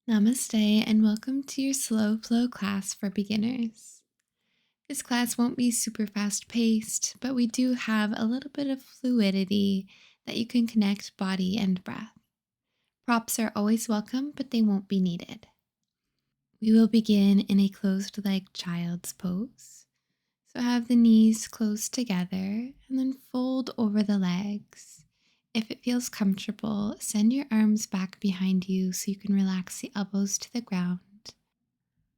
Namaste and welcome to your slow flow class for beginners. This class won't be super fast paced, but we do have a little bit of fluidity that you can connect body and breath. Props are always welcome, but they won't be needed. We will begin in a closed leg child's pose. So have the knees close together and then fold over the legs. If it feels comfortable, send your arms back behind you so you can relax the elbows to the ground.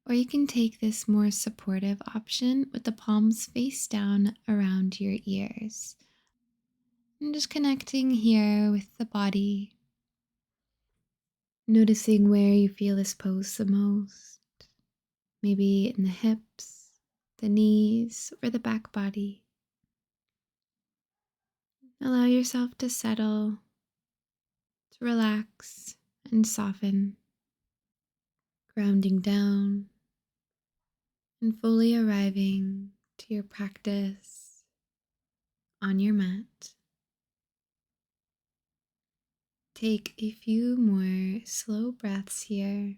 Or you can take this more supportive option with the palms face down around your ears. And just connecting here with the body, noticing where you feel this pose the most. Maybe in the hips, the knees, or the back body. Allow yourself to settle, to relax and soften, grounding down and fully arriving to your practice on your mat. Take a few more slow breaths here,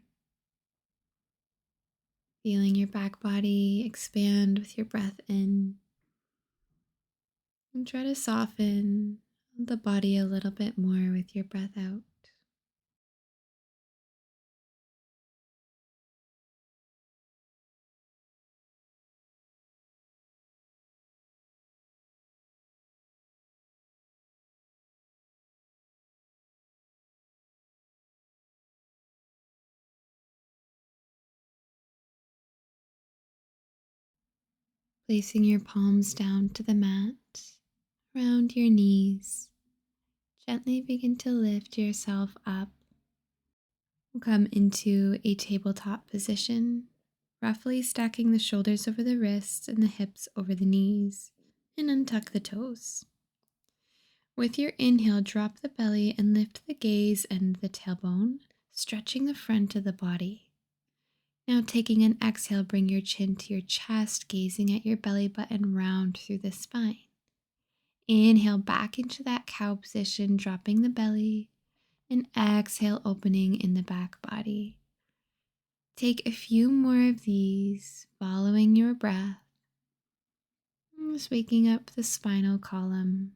feeling your back body expand with your breath in. And try to soften the body a little bit more with your breath out. Placing your palms down to the mat, around your knees. Gently begin to lift yourself up. Come into a tabletop position, roughly stacking the shoulders over the wrists and the hips over the knees, and untuck the toes. With your inhale, drop the belly and lift the gaze and the tailbone, stretching the front of the body. Now taking an exhale, bring your chin to your chest, gazing at your belly button round through the spine. Inhale back into that cow position, dropping the belly, and exhale, opening in the back body. Take a few more of these, following your breath, just waking up the spinal column.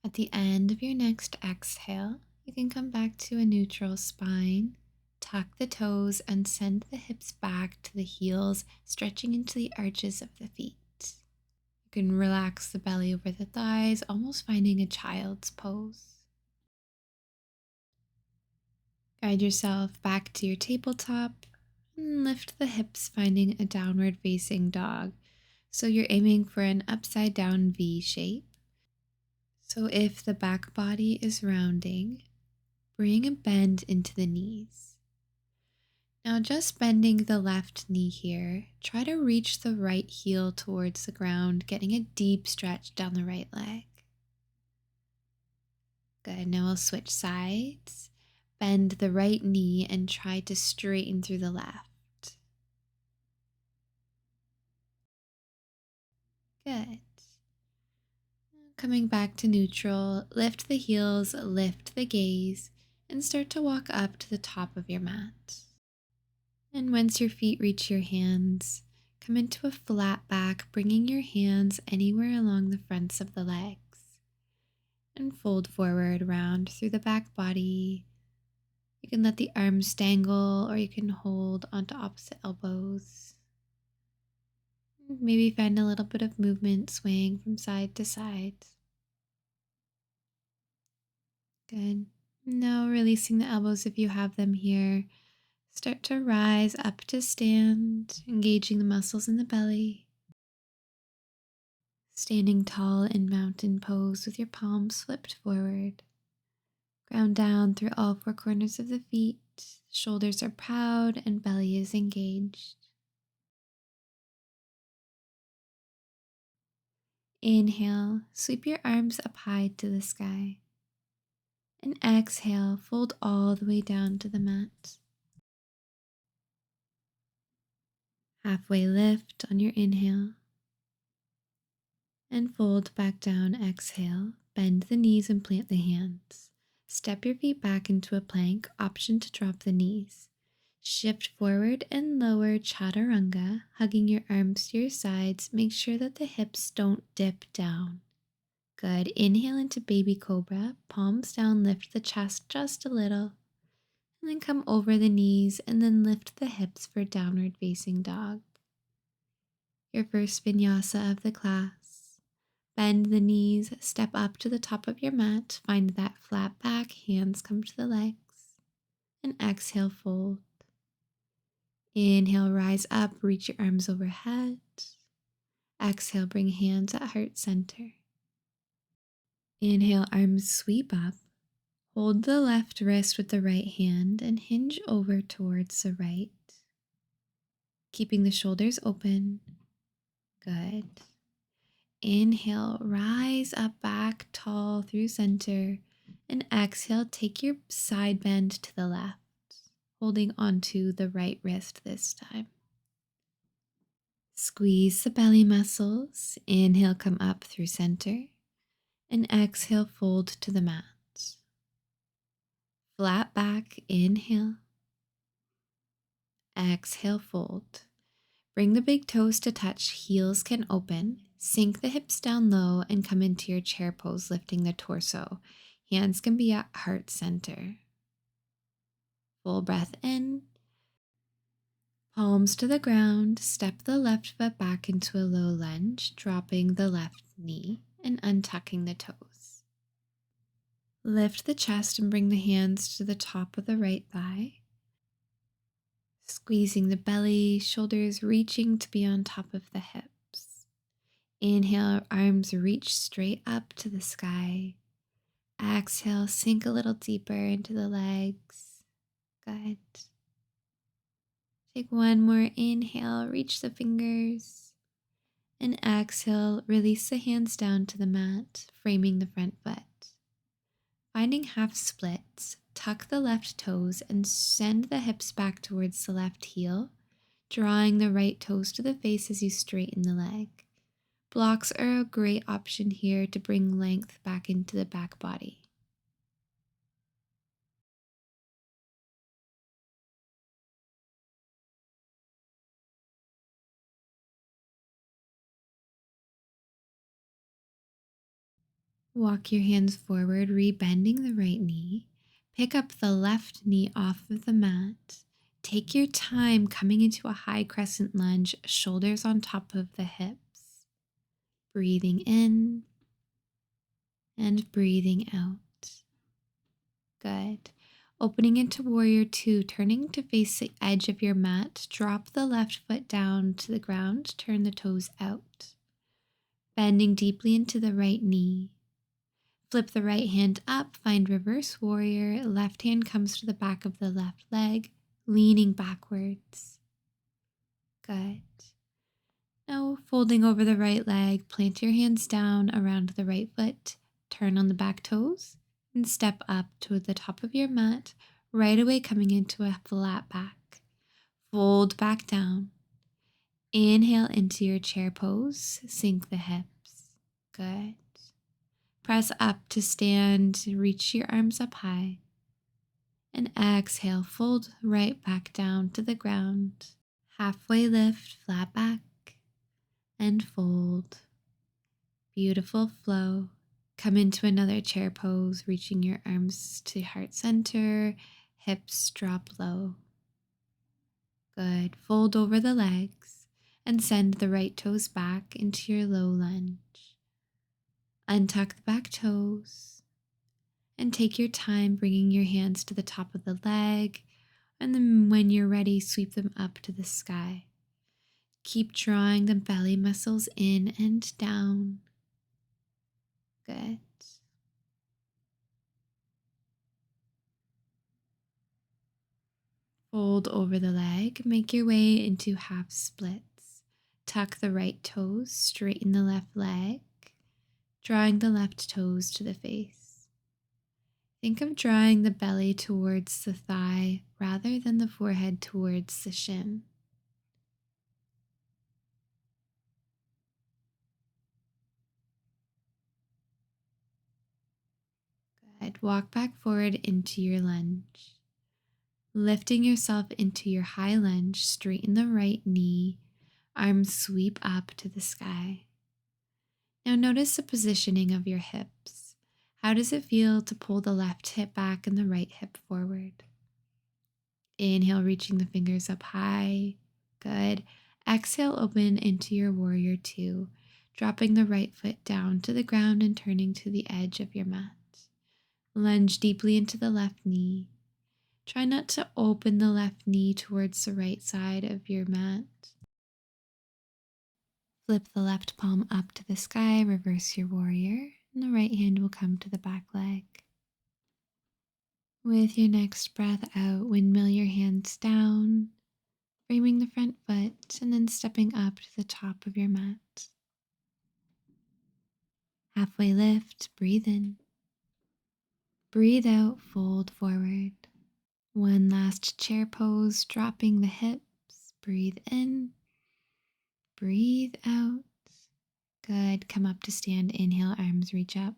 At the end of your next exhale, you can come back to a neutral spine, tuck the toes, and send the hips back to the heels, stretching into the arches of the feet. You can relax the belly over the thighs, almost finding a child's pose. Guide yourself back to your tabletop and lift the hips, finding a downward facing dog. So you're aiming for an upside down V shape. So if the back body is rounding, bring a bend into the knees. Now just bending the left knee here, try to reach the right heel towards the ground, getting a deep stretch down the right leg. Good, now we'll switch sides. Bend the right knee and try to straighten through the left. Good. Coming back to neutral, lift the heels, lift the gaze, and start to walk up to the top of your mat. And once your feet reach your hands, come into a flat back, bringing your hands anywhere along the fronts of the legs. And fold forward, round through the back body. You can let the arms dangle, or you can hold onto opposite elbows. Maybe find a little bit of movement swaying from side to side. Good. Now releasing the elbows if you have them here. Start to rise up to stand, engaging the muscles in the belly. Standing tall in mountain pose with your palms flipped forward. Ground down through all four corners of the feet. Shoulders are proud and belly is engaged. Inhale, sweep your arms up high to the sky. And exhale, fold all the way down to the mat. Halfway lift on your inhale. And fold back down. Exhale. Bend the knees and plant the hands. Step your feet back into a plank, option to drop the knees. Shift forward and lower chaturanga, hugging your arms to your sides. Make sure that the hips don't dip down. Good. Inhale into baby cobra. Palms down, lift the chest just a little. And then come over the knees and then lift the hips for downward facing dog. Your first vinyasa of the class. Bend the knees, step up to the top of your mat, find that flat back, hands come to the legs, and exhale, fold. Inhale, rise up, reach your arms overhead. Exhale, bring hands at heart center. Inhale, arms sweep up. Hold the left wrist with the right hand and hinge over towards the right. Keeping the shoulders open. Good. Inhale, rise up back tall through center. And exhale, take your side bend to the left, holding onto the right wrist this time. Squeeze the belly muscles. Inhale, come up through center. And exhale, fold to the mat. Flat back, inhale. Exhale, fold. Bring the big toes to touch, heels can open. Sink the hips down low and come into your chair pose, lifting the torso. Hands can be at heart center. Full breath in. Palms to the ground. Step the left foot back into a low lunge, dropping the left knee and untucking the toes. Lift the chest and bring the hands to the top of the right thigh. Squeezing the belly, shoulders reaching to be on top of the hips. Inhale, arms reach straight up to the sky. Exhale, sink a little deeper into the legs. Good. Take one more inhale, reach the fingers. And exhale, release the hands down to the mat, framing the front foot. Finding half splits, tuck the left toes and send the hips back towards the left heel, drawing the right toes to the face as you straighten the leg. Blocks are a great option here to bring length back into the back body. Walk your hands forward, rebending the right knee. Pick up the left knee off of the mat. Take your time coming into a high crescent lunge, shoulders on top of the hips. Breathing in and breathing out. Good. Opening into warrior two, turning to face the edge of your mat. Drop the left foot down to the ground, turn the toes out. Bending deeply into the right knee. Flip the right hand up, find reverse warrior. Left hand comes to the back of the left leg, leaning backwards. Good. Now folding over the right leg, plant your hands down around the right foot, turn on the back toes, and step up to the top of your mat, right away coming into a flat back. Fold back down. Inhale into your chair pose, sink the hips. Good. Press up to stand, reach your arms up high. And exhale, fold right back down to the ground. Halfway lift, flat back, and fold. Beautiful flow. Come into another chair pose, reaching your arms to heart center, hips drop low. Good. Fold over the legs and send the right toes back into your low lunge. Untuck the back toes and take your time bringing your hands to the top of the leg, and then when you're ready, sweep them up to the sky. Keep drawing the belly muscles in and down. Good. Fold over the leg, make your way into half splits. Tuck the right toes, straighten the left leg, drawing the left toes to the face. Think of drawing the belly towards the thigh rather than the forehead towards the shin. Good. Walk back forward into your lunge. Lifting yourself into your high lunge, straighten the right knee, arms sweep up to the sky. Now notice the positioning of your hips. How does it feel to pull the left hip back and the right hip forward? Inhale, reaching the fingers up high. Good. Exhale, open into your warrior two, dropping the right foot down to the ground and turning to the edge of your mat. Lunge deeply into the left knee. Try not to open the left knee towards the right side of your mat. Flip the left palm up to the sky, reverse your warrior, and the right hand will come to the back leg. With your next breath out, windmill your hands down, framing the front foot, and then stepping up to the top of your mat. Halfway lift, breathe in. Breathe out, fold forward. One last chair pose, dropping the hips. Breathe in, breathe out. Good. Come up to stand. Inhale, arms reach up.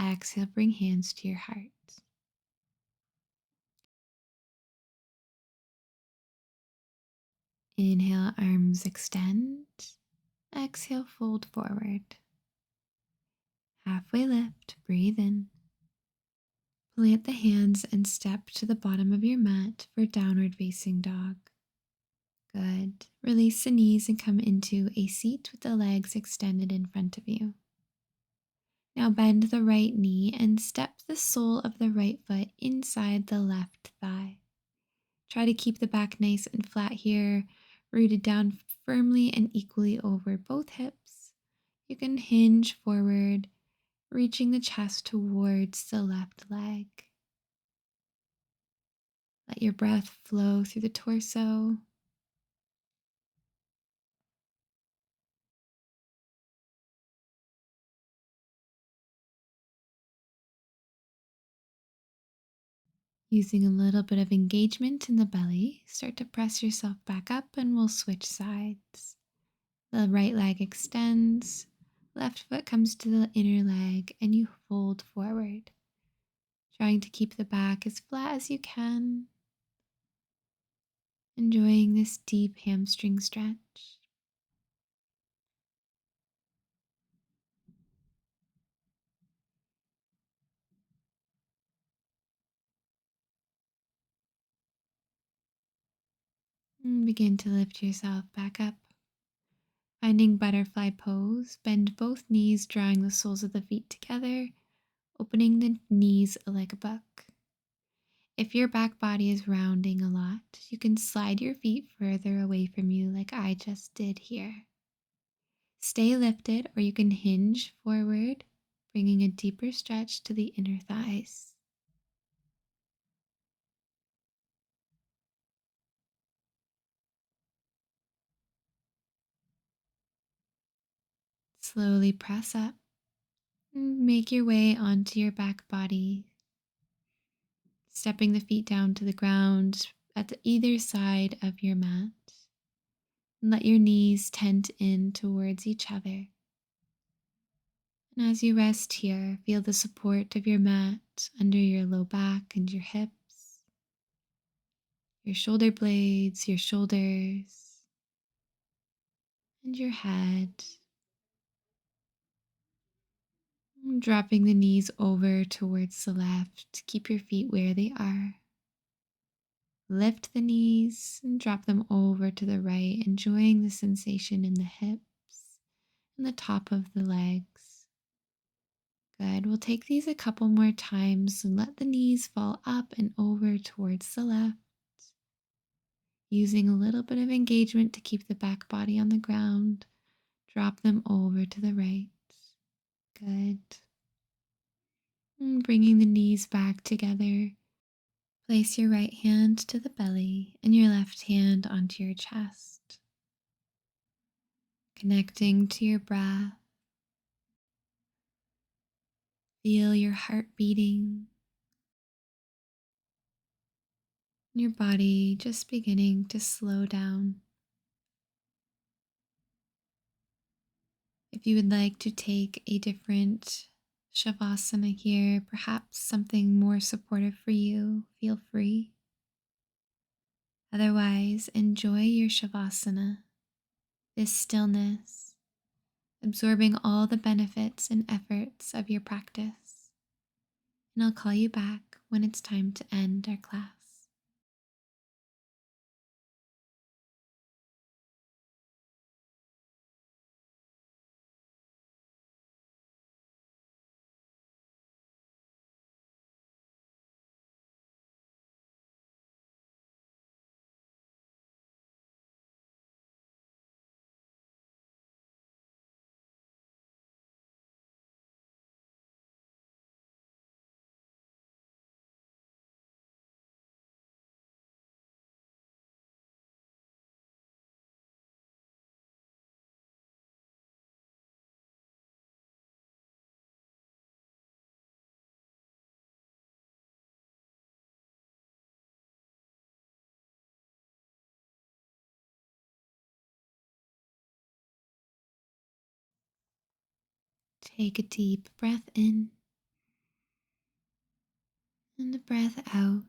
Exhale, bring hands to your heart. Inhale, arms extend. Exhale, fold forward. Halfway lift, breathe in. Plant the hands and step to the bottom of your mat for downward facing dog. Good. Release the knees and come into a seat with the legs extended in front of you. Now bend the right knee and step the sole of the right foot inside the left thigh. Try to keep the back nice and flat here, rooted down firmly and equally over both hips. You can hinge forward, reaching the chest towards the left leg. Let your breath flow through the torso. Using a little bit of engagement in the belly, start to press yourself back up and we'll switch sides. The right leg extends, left foot comes to the inner leg, and you fold forward, trying to keep the back as flat as you can. Enjoying this deep hamstring stretch. And begin to lift yourself back up. Finding butterfly pose, bend both knees, drawing the soles of the feet together, opening the knees like a book. If your back body is rounding a lot, you can slide your feet further away from you like I just did here. Stay lifted, or you can hinge forward, bringing a deeper stretch to the inner thighs. Slowly press up. Make your way onto your back body, stepping the feet down to the ground at either side of your mat. Let your knees tent in towards each other. And as you rest here, feel the support of your mat under your low back and your hips, your shoulder blades, your shoulders, and your head. Dropping the knees over towards the left. Keep your feet where they are. Lift the knees and drop them over to the right, enjoying the sensation in the hips and the top of the legs. Good. We'll take these a couple more times and let the knees fall up and over towards the left. Using a little bit of engagement to keep the back body on the ground. Drop them over to the right. Good. And bringing the knees back together. Place your right hand to the belly and your left hand onto your chest. Connecting to your breath. Feel your heart beating. Your body just beginning to slow down. If you would like to take a different shavasana here, perhaps something more supportive for you, feel free. Otherwise, enjoy your shavasana, this stillness, absorbing all the benefits and efforts of your practice. And I'll call you back when it's time to end our class. Take a deep breath in and a breath out.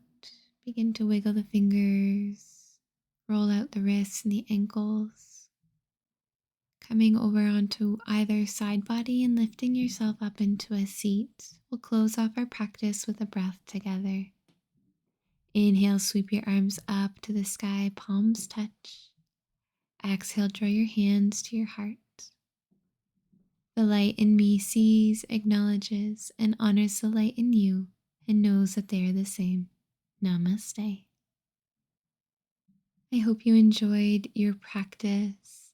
Begin to wiggle the fingers, roll out the wrists and the ankles, coming over onto either side body and lifting yourself up into a seat. We'll close off our practice with a breath together. Inhale, sweep your arms up to the sky, palms touch. Exhale, draw your hands to your heart. The light in me sees, acknowledges, and honors the light in you and knows that they are the same. Namaste. I hope you enjoyed your practice.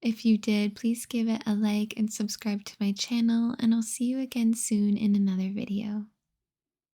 If you did, please give it a like and subscribe to my channel, and I'll see you again soon in another video.